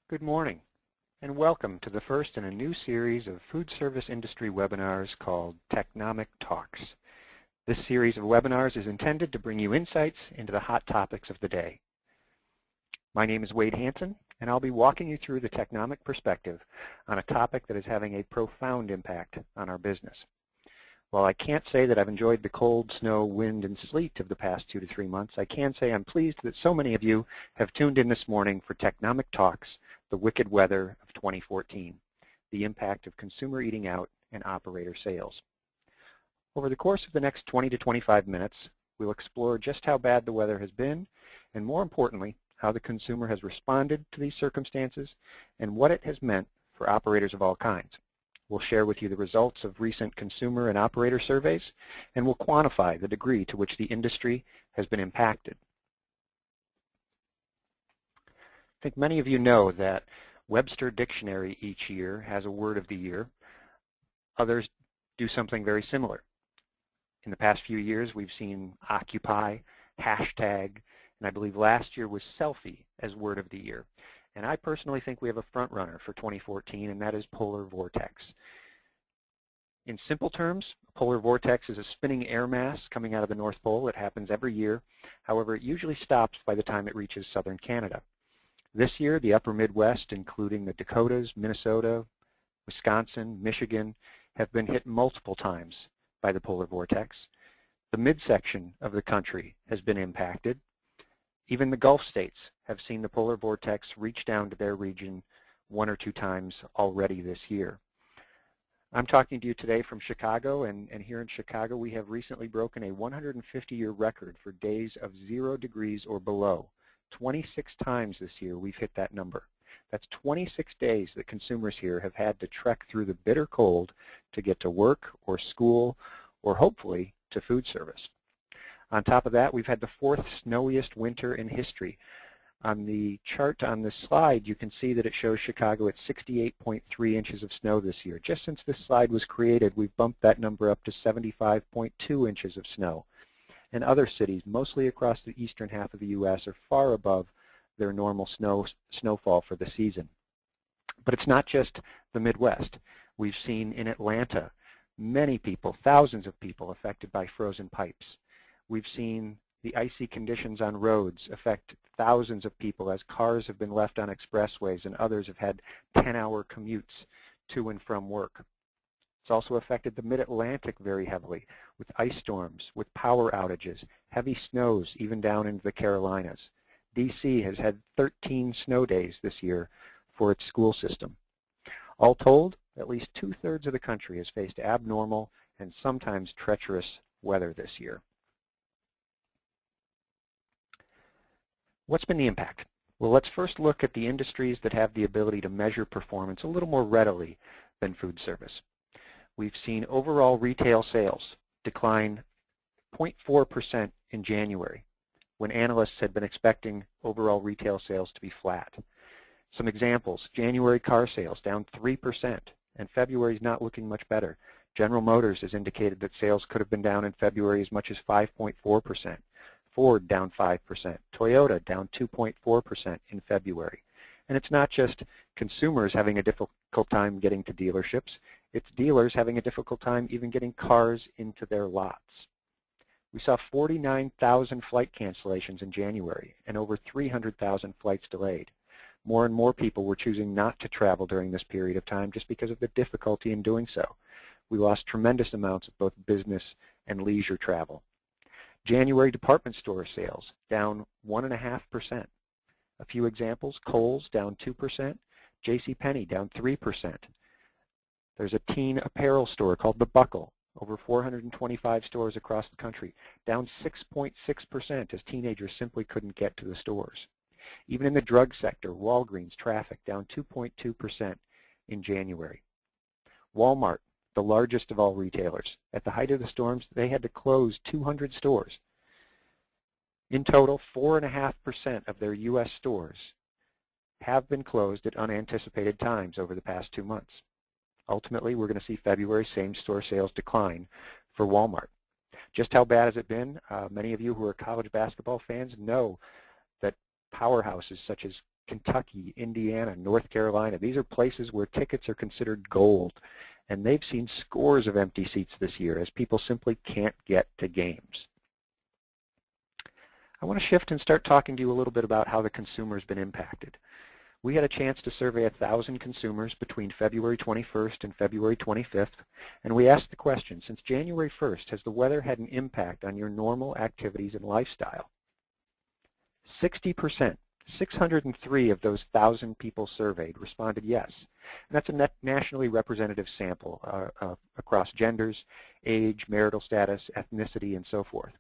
Good morning, and welcome to the first in a new series of food service industry webinars called Technomic Talks. This series of webinars is intended to bring you insights into the hot topics of the day. My name is Wade Hanson, and I'll be walking you through the Technomic perspective on a topic that is having a profound impact on our business. While I can't say that I've enjoyed the cold, snow, wind, and sleet of the past 2 to 3 months, I can say I'm pleased that so many of you have tuned in this morning for Technomic Talks, the wicked weather of 2014, the impact of consumer eating out and operator sales. Over the course of the next 20 to 25 minutes, we'll explore just how bad the weather has been, and more importantly, how the consumer has responded to these circumstances and what it has meant for operators of all kinds. We'll share with you the results of recent consumer and operator surveys, and we'll quantify the degree to which the industry has been impacted. I think many of you know that Webster Dictionary each year has a word of the year. Others do something very similar. In the past few years, we've seen Occupy, hashtag, and I believe last year was selfie as word of the year. And I personally think we have a front runner for 2014, and that is polar vortex. In simple terms, polar vortex is a spinning air mass coming out of the North Pole. It happens every year. However, it usually stops by the time it reaches southern Canada. This year, the upper Midwest, including the Dakotas, Minnesota, Wisconsin, Michigan, have been hit multiple times by the polar vortex. The midsection of the country has been impacted. Even the Gulf states have seen the polar vortex reach down to their region 1 or 2 times already this year. I'm talking to you today from Chicago, and here in Chicago we have recently broken a 150-year record for days of 0 degrees or below. 26 times this year we've hit that number. That's 26 days that consumers here have had to trek through the bitter cold to get to work or school or hopefully to food service. On top of that, we've had the 4th snowiest winter in history. On the chart on this slide, you can see that it shows Chicago at 68.3 inches of snow this year. Just since this slide was created, we've bumped that number up to 75.2 inches of snow. And other cities, mostly across the eastern half of the U.S., are far above their normal snowfall for the season. But it's not just the Midwest. We've seen in Atlanta many people, thousands of people, affected by frozen pipes. We've seen the icy conditions on roads affect thousands of people as cars have been left on expressways and others have had 10-hour commutes to and from work. It's also affected the mid-Atlantic very heavily with ice storms, with power outages, heavy snows even down into the Carolinas. D.C. has had 13 snow days this year for its school system. All told, at least 2/3 of the country has faced abnormal and sometimes treacherous weather this year. What's been the impact? Well, let's first look at the industries that have the ability to measure performance a little more readily than food service. We've seen overall retail sales decline 0.4% in January, when analysts had been expecting overall retail sales to be flat. Some examples: January car sales down 3%, and February is not looking much better. General Motors has indicated that sales could have been down in February as much as 5.4%. Ford down 5%, Toyota down 2.4% in February. And it's not just consumers having a difficult time getting to dealerships, it's dealers having a difficult time even getting cars into their lots. We saw 49,000 flight cancellations in January and over 300,000 flights delayed. More and more people were choosing not to travel during this period of time just because of the difficulty in doing so. We lost tremendous amounts of both business and leisure travel. January department store sales down 1.5%. A few examples: Kohl's down 2%, JCPenney down 3%. There's a teen apparel store called The Buckle, over 425 stores across the country, down 6.6% as teenagers simply couldn't get to the stores. Even in the drug sector, Walgreens traffic down 2.2% in January. Walmart, the largest of all retailers, at the height of the storms, they had to close 200 stores. In total, 4.5% of their U.S. stores have been closed at unanticipated times over the past 2 months. Ultimately, we're going to see February same-store sales decline for Walmart. Just how bad has it been? Many of you who are college basketball fans know that powerhouses such as Kentucky, Indiana, North Carolina. These are places where tickets are considered gold, and they've seen scores of empty seats this year as people simply can't get to games. I want to shift and start talking to you a little bit about how the consumer's been impacted. We had a chance to survey 1,000 consumers between February 21st and February 25th, and we asked the question, since January 1st, has the weather had an impact on your normal activities and lifestyle? 60%, 603 of those 1,000 people surveyed responded yes. And that's a nationally representative sample across genders, age, marital status, ethnicity, and so forth.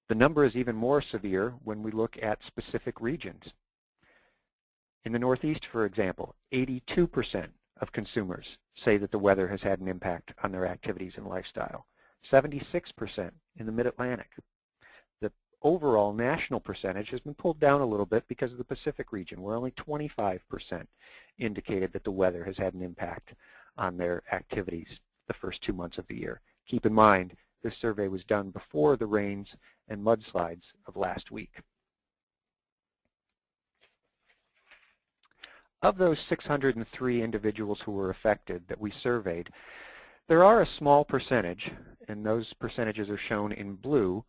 The number is even more severe when we look at specific regions. In the Northeast, for example, 82% of consumers say that the weather has had an impact on their activities and lifestyle. 76% in the Mid-Atlantic. The overall national percentage has been pulled down a little bit because of the Pacific region, where only 25% indicated that the weather has had an impact on their activities the first 2 months of the year. Keep in mind, this survey was done before the rains and mudslides of last week. Of those 603 individuals who were affected that we surveyed, there are a small percentage, and those percentages are shown in blue,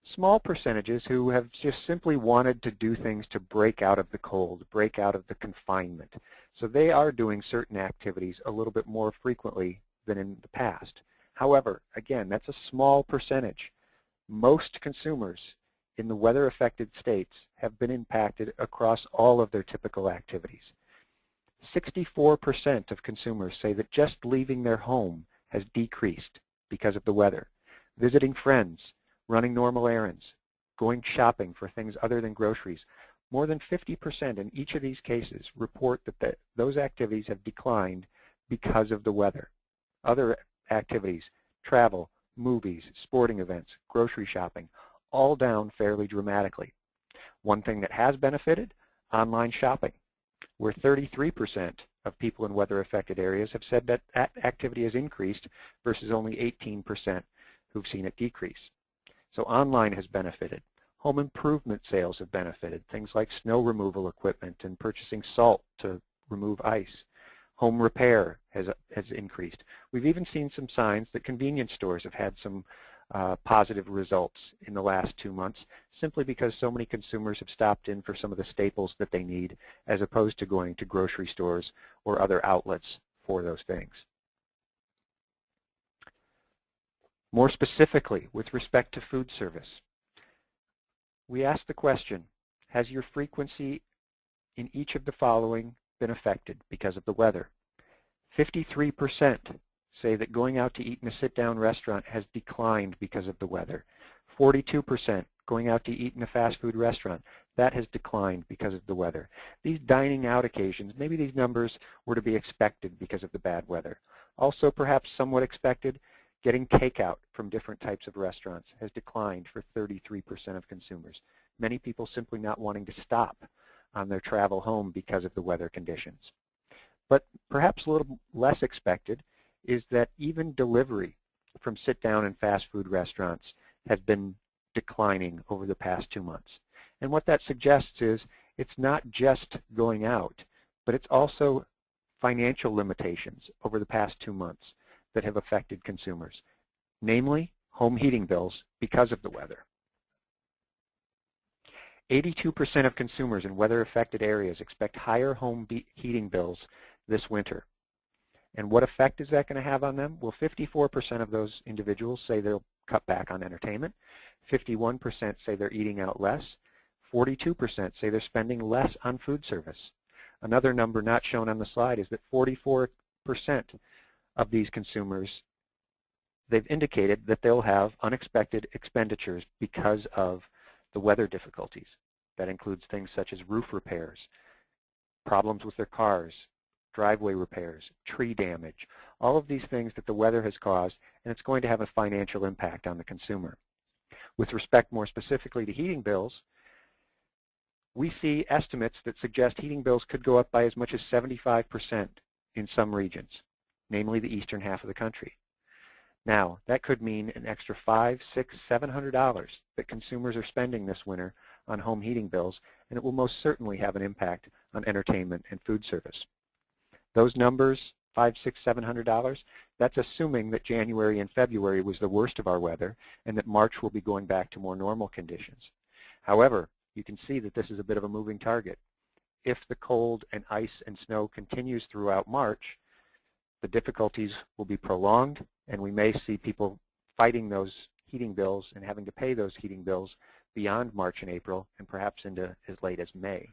small percentages who have just simply wanted to do things to break out of the cold, break out of the confinement. So they are doing certain activities a little bit more frequently than in the past. However, again, that's a small percentage. Most consumers in the weather-affected states have been impacted across all of their typical activities. 64% of consumers say that just leaving their home has decreased because of the weather. Visiting friends, running normal errands, going shopping for things other than groceries. More than 50% in each of these cases report that those activities have declined because of the weather. Other activities, travel, movies, sporting events, grocery shopping, all down fairly dramatically. One thing that has benefited, online shopping, where 33% of people in weather-affected areas have said that that activity has increased versus only 18% who've seen it decrease. So online has benefited. Home improvement sales have benefited, things like snow removal equipment and purchasing salt to remove ice. Home repair has increased. We've even seen some signs that convenience stores have had some positive results in the last 2 months, simply because so many consumers have stopped in for some of the staples that they need, as opposed to going to grocery stores or other outlets for those things. More specifically, with respect to food service, we asked the question, has your frequency in each of the following been affected because of the weather? 53% say that going out to eat in a sit-down restaurant has declined because of the weather. 42% going out to eat in a fast food restaurant, that has declined because of the weather. These dining out occasions, maybe these numbers were to be expected because of the bad weather. Also perhaps somewhat expected, getting takeout from different types of restaurants has declined for 33% of consumers. Many people simply not wanting to stop on their travel home because of the weather conditions. But perhaps a little less expected is that even delivery from sit-down and fast food restaurants has been declining over the past 2 months. And what that suggests is it's not just going out, but it's also financial limitations over the past 2 months that have affected consumers, namely home heating bills because of the weather. 82% of consumers in weather-affected areas expect higher home heating bills this winter. And what effect is that going to have on them? Well, 54% of those individuals say they'll cut back on entertainment. 51% say they're eating out less. 42% say they're spending less on food service. Another number not shown on the slide is that 44% of these consumers, they've indicated that they'll have unexpected expenditures because of the weather difficulties. That includes things such as roof repairs, problems with their cars, driveway repairs, tree damage, all of these things that the weather has caused, and it's going to have a financial impact on the consumer. With respect more specifically to heating bills, we see estimates that suggest heating bills could go up by as much as 75% in some regions, namely the eastern half of the country. Now, that could mean an extra $500, $600, $700 that consumers are spending this winter on home heating bills, and it will most certainly have an impact on entertainment and food service. Those numbers, $500, $600, $700, that's assuming that January and February was the worst of our weather and that March will be going back to more normal conditions. However, you can see that this is a bit of a moving target. If the cold and ice and snow continues throughout March, the difficulties will be prolonged, and we may see people fighting those heating bills and having to pay those heating bills beyond March and April and perhaps into as late as May.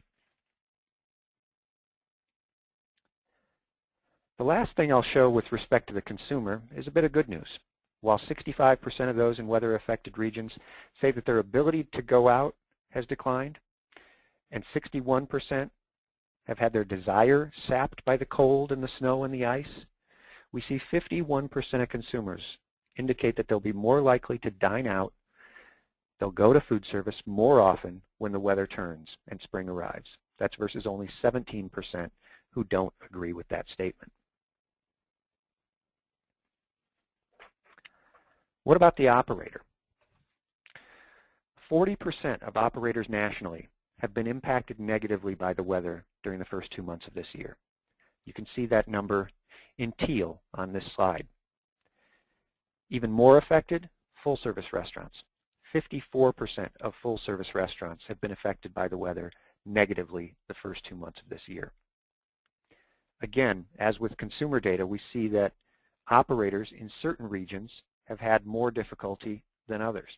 The last thing I'll show with respect to the consumer is a bit of good news. While 65% of those in weather-affected regions say that their ability to go out has declined, and 61% have had their desire sapped by the cold and the snow and the ice, we see 51% of consumers indicate that they'll be more likely to dine out, they'll go to food service more often when the weather turns and spring arrives. That's versus only 17% who don't agree with that statement. What about the operator? 40% of operators nationally have been impacted negatively by the weather during the first 2 months of this year. You can see that number in teal on this slide. Even more affected, full-service restaurants. 54% of full-service restaurants have been affected by the weather negatively the first 2 months of this year. Again, as with consumer data, we see that operators in certain regions have had more difficulty than others.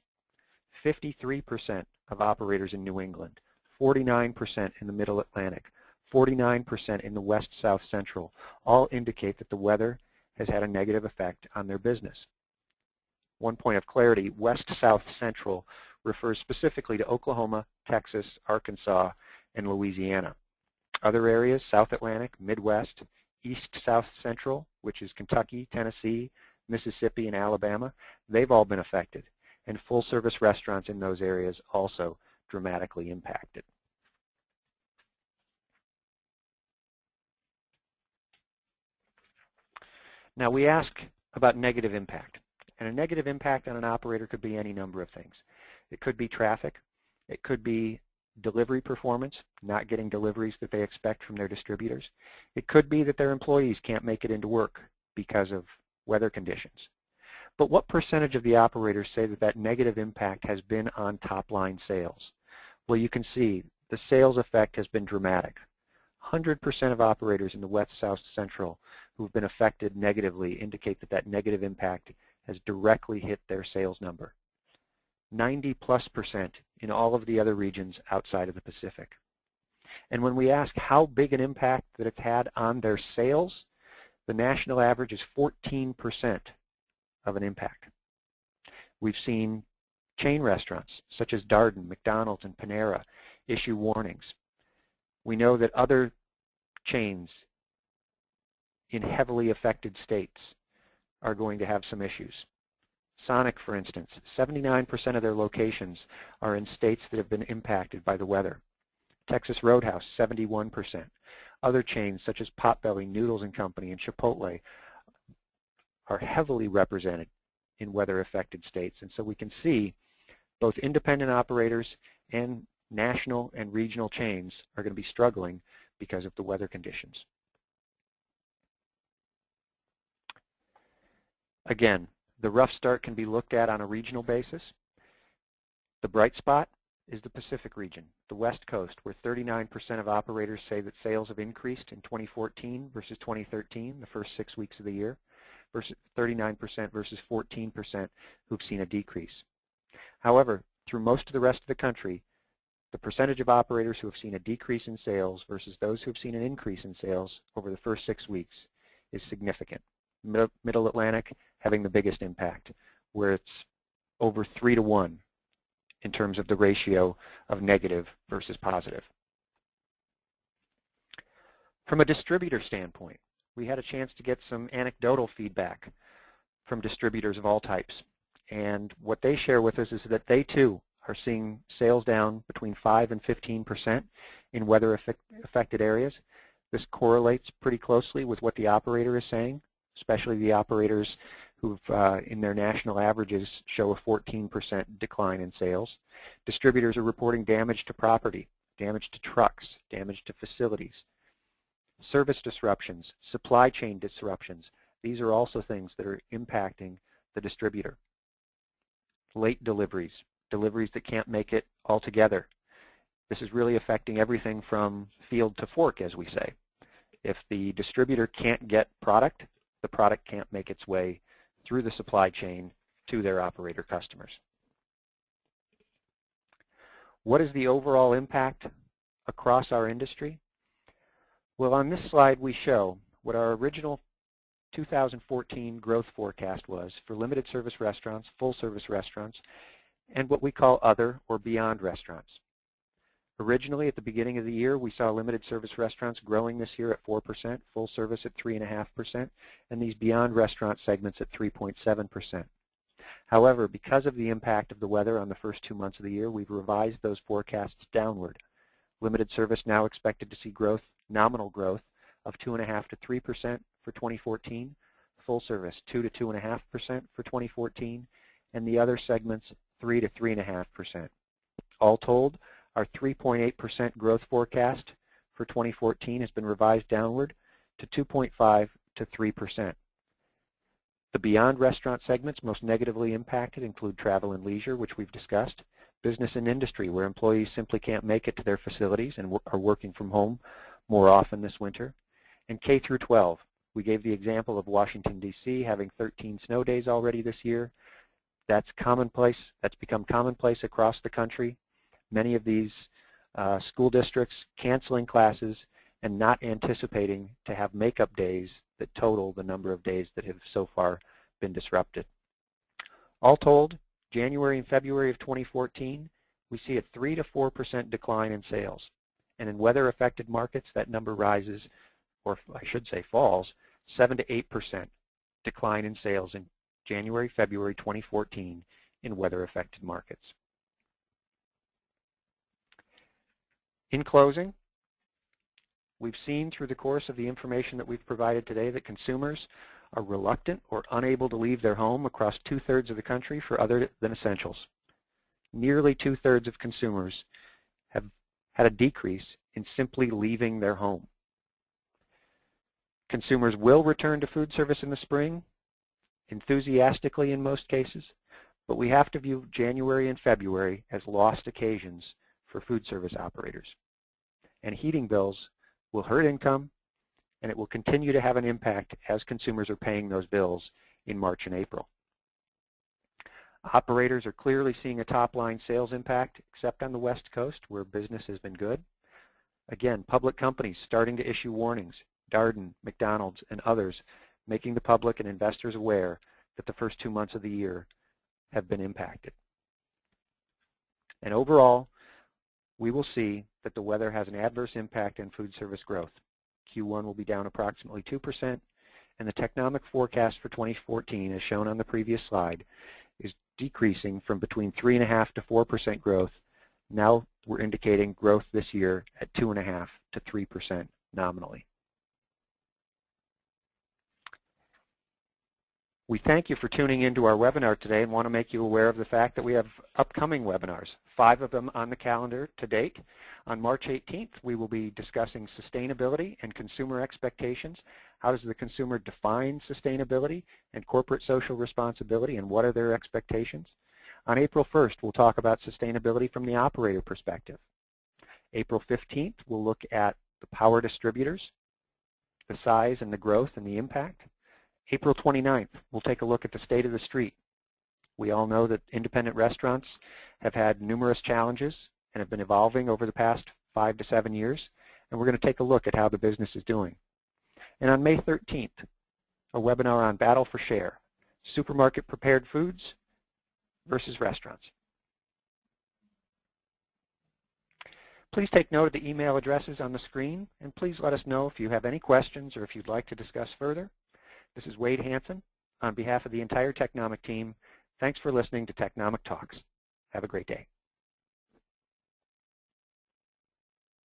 53% of operators in New England, 49% in the Middle Atlantic, 49% in the West South Central all indicate that the weather has had a negative effect on their business. One point of clarity, West South Central refers specifically to Oklahoma, Texas, Arkansas, and Louisiana. Other areas, South Atlantic, Midwest, East South Central, which is Kentucky, Tennessee, Mississippi, and Alabama, they've all been affected, and full-service restaurants in those areas also dramatically impacted. Now we ask about negative impact, and a negative impact on an operator could be any number of things. It could be traffic, it could be delivery performance, not getting deliveries that they expect from their distributors. It could be that their employees can't make it into work because of weather conditions. But what percentage of the operators say that that negative impact has been on top-line sales? Well, you can see the sales effect has been dramatic. 100% of operators in the West South Central who've been affected negatively indicate that that negative impact has directly hit their sales number. 90+% in all of the other regions outside of the Pacific. And when we ask how big an impact that it's had on their sales, the national average is 14% of an impact. We've seen chain restaurants such as Darden, McDonald's, and Panera issue warnings. We know that other chains in heavily affected states are going to have some issues. Sonic, for instance, 79% of their locations are in states that have been impacted by the weather. Texas Roadhouse, 71%. Other chains such as Potbelly, Noodles & Company, and Chipotle are heavily represented in weather-affected states. And so we can see both independent operators and national and regional chains are going to be struggling because of the weather conditions. Again, the rough start can be looked at on a regional basis. The bright spot is the Pacific region, the West Coast, where 39% of operators say that sales have increased in 2014 versus 2013, the first 6 weeks of the year, versus 39% versus 14% who've seen a decrease. However, through most of the rest of the country, the percentage of operators who have seen a decrease in sales versus those who have seen an increase in sales over the first 6 weeks is significant. Middle Atlantic having the biggest impact, where it's over 3 to 1 in terms of the ratio of negative versus positive. From a distributor standpoint, we had a chance to get some anecdotal feedback from distributors of all types. And what they share with us is that they too are seeing sales down between 5 and 15% in weather-affected areas. This correlates pretty closely with what the operator is saying, especially the operators who in their national averages show a 14% decline in sales. Distributors are reporting damage to property, damage to trucks, damage to facilities, service disruptions, supply chain disruptions. These are also things that are impacting the distributor. Late deliveries, deliveries that can't make it altogether. This is really affecting everything from field to fork, as we say. If the distributor can't get product, the product can't make its way through the supply chain to their operator customers. What is the overall impact across our industry? Well, on this slide we show what our original 2014 growth forecast was for limited service restaurants, full service restaurants, and what we call other or beyond restaurants. Originally, at the beginning of the year, we saw limited service restaurants growing this year at 4%, full service at 3.5%, and these beyond restaurant segments at 3.7%. However, because of the impact of the weather on the first 2 months of the year, we've revised those forecasts downward. Limited service now expected to see growth, nominal growth, of 2.5% to 3% for 2014, full service 2 to 2.5% for 2014, and the other segments 3 to 3.5%. All told, our 3.8% growth forecast for 2014 has been revised downward to 2.5 to 3%. The beyond restaurant segments most negatively impacted include travel and leisure, which we've discussed, business and industry, where employees simply can't make it to their facilities and are working from home more often this winter, and K through 12. We gave the example of Washington, D.C. having 13 snow days already this year. That's commonplace. That's become commonplace across the country. Many of these school districts canceling classes and not anticipating to have makeup days that total the number of days that have so far been disrupted. All told, January and February of 2014, we see a 3 to 4% decline in sales. And in weather-affected markets, that number rises, or I should say falls, 7 to 8% decline in sales in January, February 2014 in weather-affected markets. In closing, we've seen through the course of the information that we've provided today that consumers are reluctant or unable to leave their home across 2/3 of the country for other than essentials. Nearly 2/3 of consumers have had a decrease in simply leaving their home. Consumers will return to food service in the spring, enthusiastically in most cases, but we have to view January and February as lost occasions for food service operators. And heating bills will hurt income, and it will continue to have an impact as consumers are paying those bills in March and April. Operators are clearly seeing a top-line sales impact, except on the West Coast, where business has been good. Again, public companies starting to issue warnings, Darden, McDonald's, and others, making the public and investors aware that the first 2 months of the year have been impacted. And overall, we will see that the weather has an adverse impact on food service growth. Q1 will be down approximately 2%, and the Technomic forecast for 2014, as shown on the previous slide, is decreasing from between 3.5% to 4% growth. Now we're indicating growth this year at 2.5% to 3% nominally. We thank you for tuning into our webinar today and want to make you aware of the fact that we have upcoming webinars, 5 of them on the calendar to date. On March 18th, we will be discussing sustainability and consumer expectations. How does the consumer define sustainability and corporate social responsibility, and what are their expectations? On April 1st, we'll talk about sustainability from the operator perspective. April 15th, we'll look at the power distributors, the size and the growth and the impact. April 29th, we'll take a look at the state of the street. We all know that independent restaurants have had numerous challenges and have been evolving over the past 5 to 7 years, and we're going to take a look at how the business is doing. And on May 13th, a webinar on Battle for Share, supermarket prepared foods versus restaurants. Please take note of the email addresses on the screen, and please let us know if you have any questions or if you'd like to discuss further. This is Wade Hansen on behalf of the entire Technomic team. Thanks for listening to Technomic Talks. Have a great day.